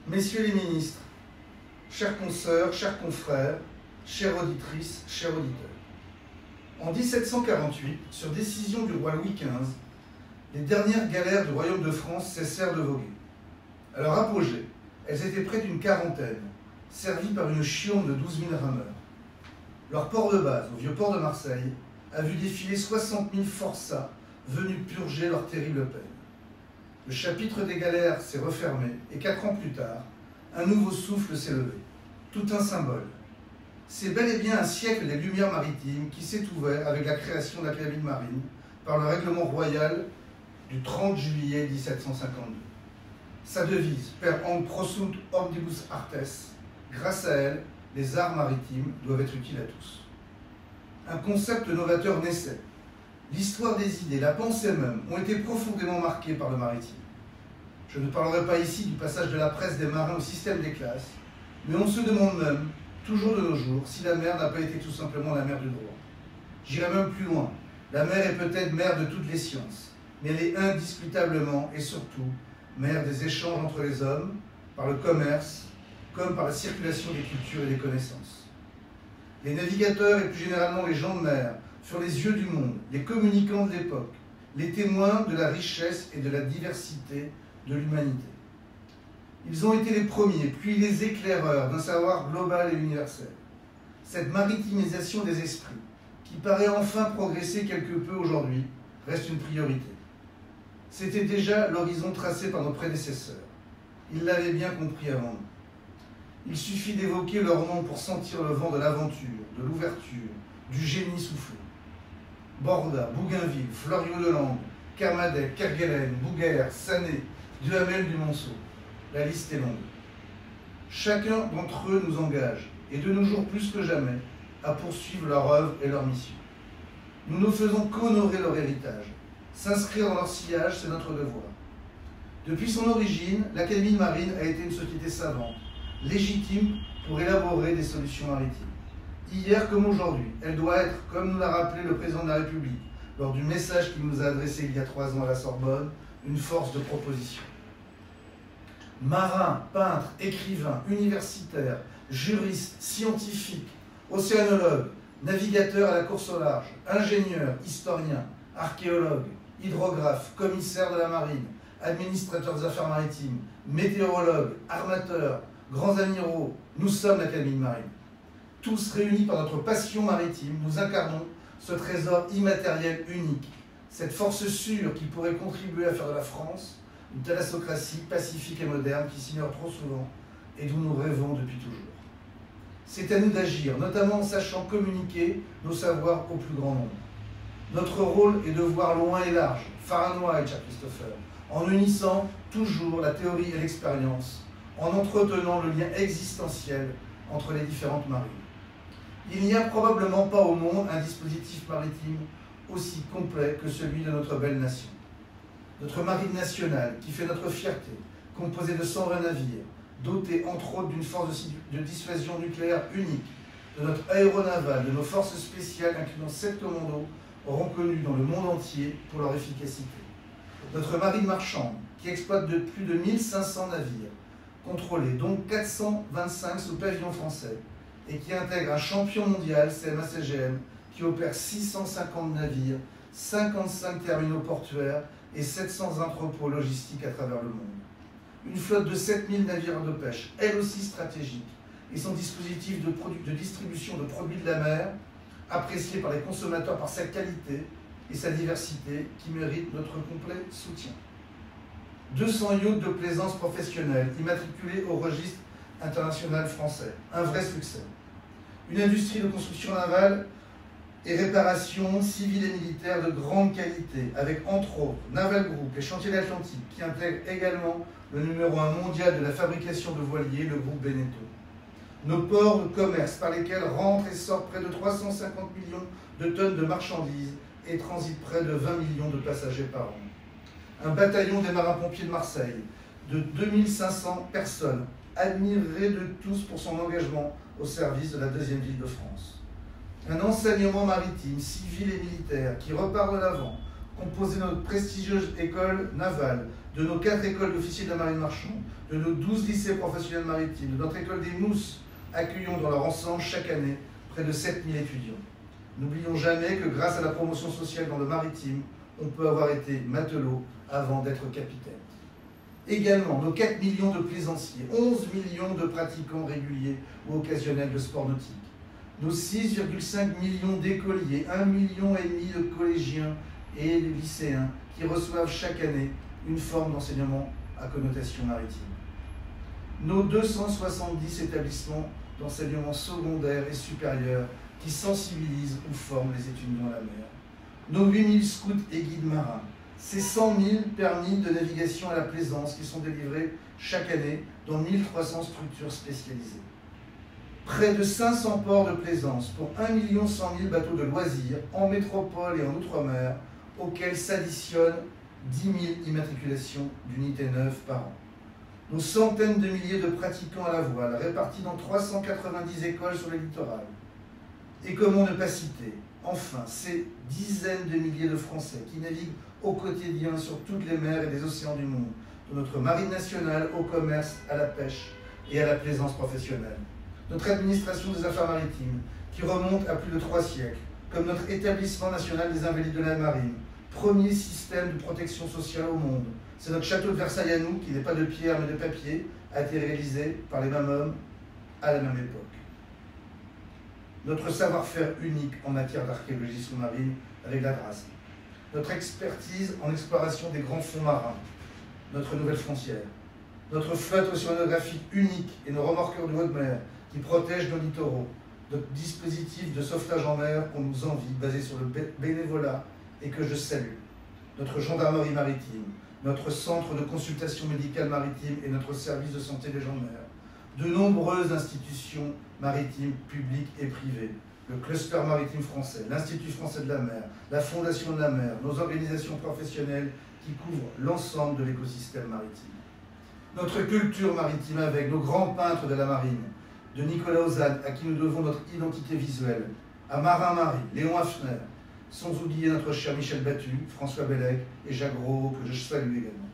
Messieurs les ministres, chers consoeurs, chers confrères, chères auditrices, chers auditeurs, en 1748, sur décision du roi Louis XV, les dernières galères du royaume de France cessèrent de voguer. À leur apogée, elles étaient près d'une quarantaine, servies par une chiourme de 12 000 rameurs. Leur port de base, au vieux port de Marseille, a vu défiler 60 000 forçats venus purger leur terrible peine. Le chapitre des galères s'est refermé et 4 ans plus tard, un nouveau souffle s'est levé. Tout un symbole. C'est bel et bien un siècle des Lumières maritimes qui s'est ouvert avec la création de l'Académie de marine par le règlement royal du 30 juillet 1752. Sa devise, Per hanc prosunt omnibus artes, grâce à elle, les arts maritimes doivent être utiles à tous. Un concept novateur naissait. L'histoire des idées, la pensée même, ont été profondément marquées par le maritime. Je ne parlerai pas ici du passage de la presse des marins au système des classes, mais on se demande même, toujours de nos jours, si la mer n'a pas été tout simplement la mer du droit. J'irai même plus loin. La mer est peut-être mère de toutes les sciences, mais elle est indiscutablement et surtout mère des échanges entre les hommes, par le commerce, comme par la circulation des cultures et des connaissances. Les navigateurs et plus généralement les gens de mer furent les yeux du monde, les communicants de l'époque, les témoins de la richesse et de la diversité de l'humanité. Ils ont été les premiers, puis les éclaireurs d'un savoir global et universel. Cette maritimisation des esprits, qui paraît enfin progresser quelque peu aujourd'hui, reste une priorité. C'était déjà l'horizon tracé par nos prédécesseurs. Ils l'avaient bien compris avant nous. Il suffit d'évoquer leur nom pour sentir le vent de l'aventure, de l'ouverture, du génie soufflé. Borda, Bougainville, Fleuriot-de-Langue, Kermadec, Kerguelen, Bouguer, Sané, Duhamel du Monceau. La liste est longue. Chacun d'entre eux nous engage, et de nos jours plus que jamais, à poursuivre leur œuvre et leur mission. Nous ne faisons qu'honorer leur héritage. S'inscrire dans leur sillage, c'est notre devoir. Depuis son origine, l'Académie de marine a été une société savante, légitime pour élaborer des solutions maritimes. Hier comme aujourd'hui, elle doit être, comme nous l'a rappelé le président de la République, lors du message qu'il nous a adressé il y a 3 ans à la Sorbonne, une force de proposition. Marins, peintres, écrivains, universitaires, juristes, scientifiques, océanologues, navigateurs à la course au large, ingénieurs, historiens, archéologues, hydrographes, commissaires de la marine, administrateurs des affaires maritimes, météorologues, armateurs, grands amiraux, nous sommes l'Académie de marine. Tous réunis par notre passion maritime, nous incarnons ce trésor immatériel unique, cette force sûre qui pourrait contribuer à faire de la France une thalassocratie pacifique et moderne qui s'ignore trop souvent et d'où nous rêvons depuis toujours. C'est à nous d'agir, notamment en sachant communiquer nos savoirs au plus grand nombre. Notre rôle est de voir loin et large, far and wide, cher Christopher, en unissant toujours la théorie et l'expérience, en entretenant le lien existentiel entre les différentes marines. Il n'y a probablement pas au monde un dispositif maritime aussi complet que celui de notre belle nation. Notre marine nationale, qui fait notre fierté, composée de 120 navires, dotée entre autres d'une force de dissuasion nucléaire unique, de notre aéronaval, de nos forces spéciales incluant 7 commandos, auront connu dans le monde entier pour leur efficacité. Notre marine marchande, qui exploite de plus de 1500 navires, contrôlés, dont 425 sous pavillon français, et qui intègre un champion mondial, CMA-CGM, qui opère 650 navires, 55 terminaux portuaires et 700 entrepôts logistiques à travers le monde. Une flotte de 7000 navires de pêche, elle aussi stratégique, et son dispositif de distribution de produits de la mer, apprécié par les consommateurs par sa qualité et sa diversité, qui mérite notre complet soutien. 200 yachts de plaisance professionnels immatriculés au registre international français, un vrai succès. Une industrie de construction navale et réparation civile et militaire de grande qualité, avec entre autres Naval Group et Chantiers de l'Atlantique, qui intègre également le numéro 1 mondial de la fabrication de voiliers, le groupe Beneteau. Nos ports de commerce par lesquels rentrent et sortent près de 350 millions de tonnes de marchandises et transitent près de 20 millions de passagers par an. Un bataillon des marins-pompiers de Marseille de 2500 personnes, admiré de tous pour son engagement au service de la deuxième ville de France. Un enseignement maritime, civil et militaire qui repart de l'avant composé de notre prestigieuse école navale, de nos 4 écoles d'officiers de la marine marchande, de nos 12 lycées professionnels maritimes, de notre école des Mousses, accueillons dans leur ensemble chaque année près de 7000 étudiants. N'oublions jamais que grâce à la promotion sociale dans le maritime, on peut avoir été matelot avant d'être capitaine. Également, nos 4 millions de plaisanciers, 11 millions de pratiquants réguliers ou occasionnels de sport nautique, nos 6,5 millions d'écoliers, 1,5 million de collégiens et de lycéens qui reçoivent chaque année une forme d'enseignement à connotation maritime. Nos 270 établissements d'enseignement secondaire et supérieur qui sensibilisent ou forment les étudiants à la mer. Nos 8000 scouts et guides marins. Ces 100 000 permis de navigation à la plaisance qui sont délivrés chaque année dans 1300 structures spécialisées. Près de 500 ports de plaisance pour 1 100 000 bateaux de loisirs en métropole et en outre-mer, auxquels s'additionnent 10 000 immatriculations d'unités neuves par an. Nos centaines de milliers de pratiquants à la voile, répartis dans 390 écoles sur le littoral. Et comment ne pas citer, enfin, ces dizaines de milliers de Français qui naviguent au quotidien sur toutes les mers et les océans du monde, de notre marine nationale au commerce, à la pêche et à la plaisance professionnelle. Notre administration des affaires maritimes, qui remonte à plus de 3 siècles, comme notre établissement national des invalides de la marine, premier système de protection sociale au monde. C'est notre château de Versailles à nous, qui n'est pas de pierre mais de papier, a été réalisé par les mêmes hommes à la même époque. Notre savoir-faire unique en matière d'archéologie sous-marine avec la DRASM. Notre expertise en exploration des grands fonds marins, notre nouvelle frontière. Notre flotte océanographique unique et nos remorqueurs de haute mer qui protègent nos littoraux. Notre dispositif de sauvetage en mer qu'on nous envie, basé sur le bénévolat et que je salue. Notre gendarmerie maritime, notre centre de consultation médicale maritime et notre service de santé des gens de mer. De nombreuses institutions maritimes publiques et privées, le cluster maritime français, l'Institut français de la mer, la Fondation de la mer, nos organisations professionnelles qui couvrent l'ensemble de l'écosystème maritime. Notre culture maritime avec nos grands peintres de la marine, de Nicolas Ozanne, à qui nous devons notre identité visuelle, à Marin Marie, Léon Hafner, sans oublier notre cher Michel Battu, François Bellec et Jacques Gros, que je salue également.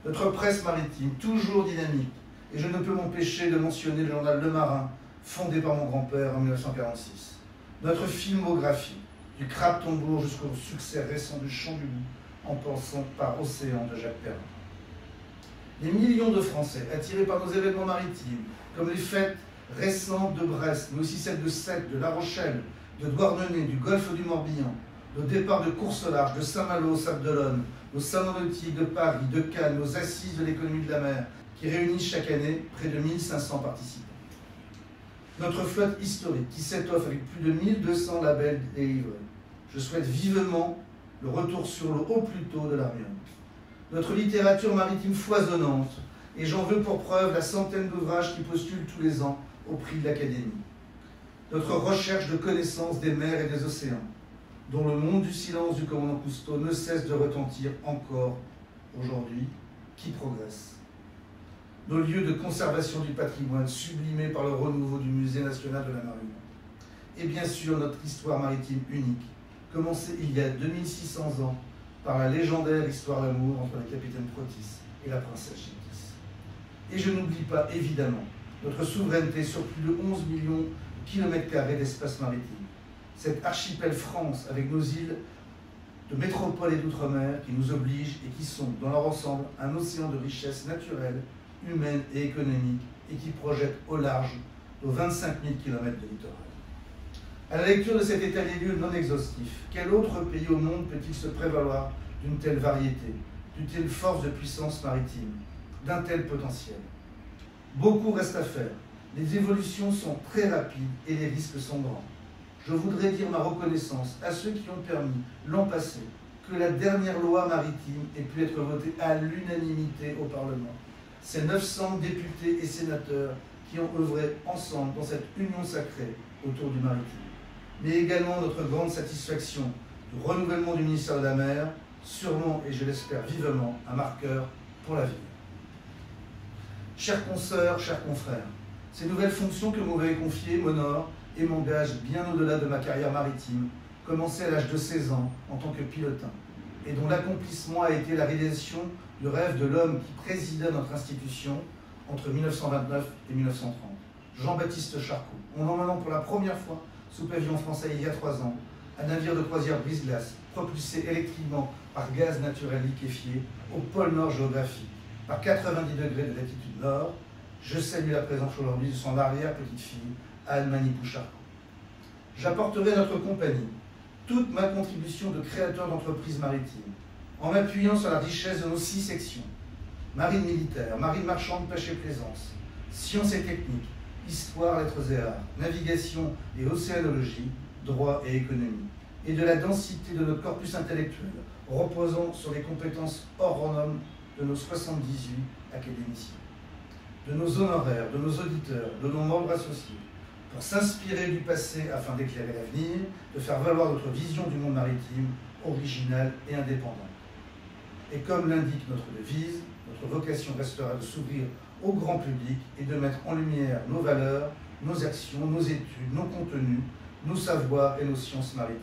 Notre presse maritime, toujours dynamique, et je ne peux m'empêcher de mentionner le journal Le Marin, fondé par mon grand-père en 1946. Notre filmographie, du Crabe Tombour jusqu'au succès récent du Chant du Loup, en passant par Océan de Jacques Perrin. Les millions de Français attirés par nos événements maritimes, comme les fêtes récentes de Brest, mais aussi celles de Sète, de La Rochelle, de Douarnenez, du golfe du Morbihan, nos départs de course au large, de Saint-Malo, Sable d'Olonne, nos salons nautiques de Paris, de Cannes, nos assises de l'économie de la mer, qui réunissent chaque année près de 1500 participants. Notre flotte historique qui s'étoffe avec plus de 1200 labels délivrés. Je souhaite vivement le retour sur l'eau au plus tôt de l'Ariane. Notre littérature maritime foisonnante, et j'en veux pour preuve la centaine d'ouvrages qui postulent tous les ans au prix de l'Académie. Notre recherche de connaissances des mers et des océans, dont le monde du silence du commandant Cousteau ne cesse de retentir encore aujourd'hui, qui progresse. Nos lieux de conservation du patrimoine, sublimés par le renouveau du Musée national de la marine. Et bien sûr, notre histoire maritime unique, commencée il y a 2600 ans par la légendaire histoire d'amour entre le capitaine Protis et la princesse Giltis. Et je n'oublie pas, évidemment, notre souveraineté sur plus de 11 millions de kilomètres carrés d'espace maritime. Cet archipel France, avec nos îles de métropole et d'outre-mer, qui nous obligent et qui sont, dans leur ensemble, un océan de richesses naturelles, humaines et économiques, et qui projettent au large nos 25 000 km de littoral. À la lecture de cet état des lieux non exhaustif, quel autre pays au monde peut-il se prévaloir d'une telle variété, d'une telle force de puissance maritime, d'un tel potentiel? Beaucoup reste à faire. Les évolutions sont très rapides et les risques sont grands. Je voudrais dire ma reconnaissance à ceux qui ont permis, l'an passé, que la dernière loi maritime ait pu être votée à l'unanimité au Parlement. Ces 900 députés et sénateurs qui ont œuvré ensemble dans cette union sacrée autour du maritime. Mais également notre grande satisfaction du renouvellement du ministère de la Mer, sûrement, et je l'espère vivement, un marqueur pour l'avenir. Chères consoeurs, chers confrères, ces nouvelles fonctions que vous m'avez confiées m'honorent et m'engagent bien au-delà de ma carrière maritime, commencée à l'âge de 16 ans en tant que pilotin, et dont l'accomplissement a été la réalisation du rêve de l'homme qui présidait notre institution entre 1929 et 1930. Jean-Baptiste Charcot, en emmenant pour la première fois sous pavillon français il y a 3 ans un navire de croisière brise-glace propulsé électriquement par gaz naturel liquéfié au pôle Nord géographique par 90 degrés de latitude nord, je salue la présence aujourd'hui de son arrière-petite-fille, Anne Manipou-Charcot. J'apporterai à notre compagnie toute ma contribution de créateur d'entreprises maritimes, en m'appuyant sur la richesse de nos 6 sections: marine militaire, marine marchande, pêche et plaisance, sciences et techniques, histoire, lettres et arts, navigation et océanologie, droit et économie, et de la densité de notre corpus intellectuel, reposant sur les compétences hors normes de nos 78 académiciens, de nos honoraires, de nos auditeurs, de nos membres associés, pour s'inspirer du passé afin d'éclairer l'avenir, de faire valoir notre vision du monde maritime, originale et indépendante. Et comme l'indique notre devise, notre vocation restera de s'ouvrir au grand public et de mettre en lumière nos valeurs, nos actions, nos études, nos contenus, nos savoirs et nos sciences maritimes.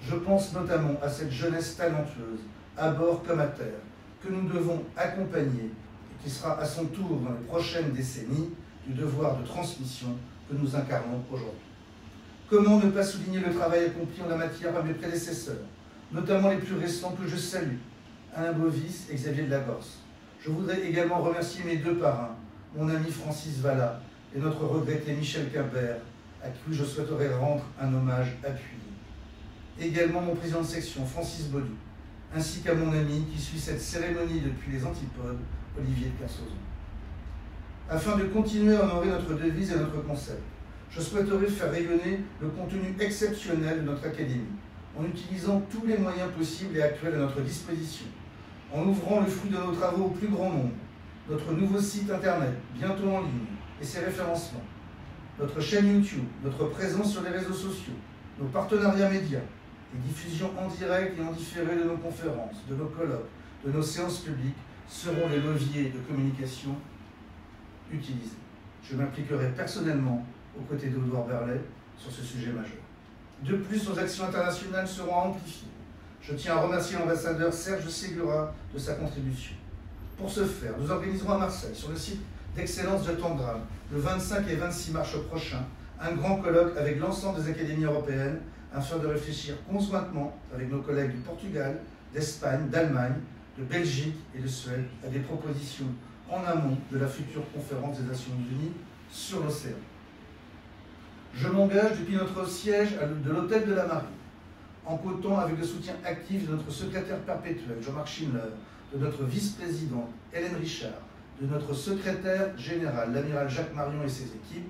Je pense notamment à cette jeunesse talentueuse, à bord comme à terre, que nous devons accompagner et qui sera à son tour dans les prochaines décennies du devoir de transmission que nous incarnons aujourd'hui. Comment ne pas souligner le travail accompli en la matière par mes prédécesseurs, notamment les plus récents que je salue, Alain Bovis et Xavier de Lagorce. Je voudrais également remercier mes 2 parrains, mon ami Francis Vallat et notre regretté Michel Quimper, à qui je souhaiterais rendre un hommage appuyé. Également mon président de section, Francis Baudu, ainsi qu'à mon ami qui suit cette cérémonie depuis les Antipodes, Olivier de Kersauzon. Afin de continuer à honorer notre devise et notre concept, je souhaiterais faire rayonner le contenu exceptionnel de notre académie, en utilisant tous les moyens possibles et actuels à notre disposition, en ouvrant le fruit de nos travaux au plus grand nombre, notre nouveau site internet, bientôt en ligne, et ses référencements, notre chaîne YouTube, notre présence sur les réseaux sociaux, nos partenariats médias, les diffusions en direct et en différé de nos conférences, de nos colloques, de nos séances publiques seront les leviers de communication utilisés. Je m'impliquerai personnellement aux côtés d'Edouard Berlet sur ce sujet majeur. De plus, nos actions internationales seront amplifiées. Je tiens à remercier l'ambassadeur Serge Ségura de sa contribution. Pour ce faire, nous organiserons à Marseille, sur le site d'excellence de Tangram, le 25 et 26 mars prochain, un grand colloque avec l'ensemble des académies européennes afin de réfléchir conjointement avec nos collègues du Portugal, d'Espagne, d'Allemagne, de Belgique et de Suède à des propositions en amont de la future conférence des Nations Unies sur l'océan. Je m'engage depuis notre siège de l'Hôtel de la Marine, en cotant avec le soutien actif de notre secrétaire perpétuel, Jean-Marc Schindler, de notre vice-présidente, Hélène Richard, de notre secrétaire général, l'amiral Jacques Marion et ses équipes,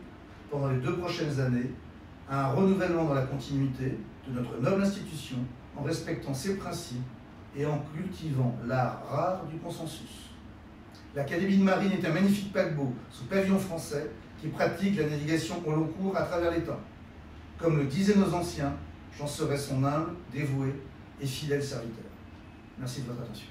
pendant les 2 prochaines années, à un renouvellement dans la continuité de notre noble institution, en respectant ses principes et en cultivant l'art rare du consensus. L'Académie de Marine est un magnifique paquebot sous pavillon français qui pratique la navigation au long cours à travers les temps. Comme le disaient nos anciens, j'en serai son humble, dévoué et fidèle serviteur. Merci de votre attention.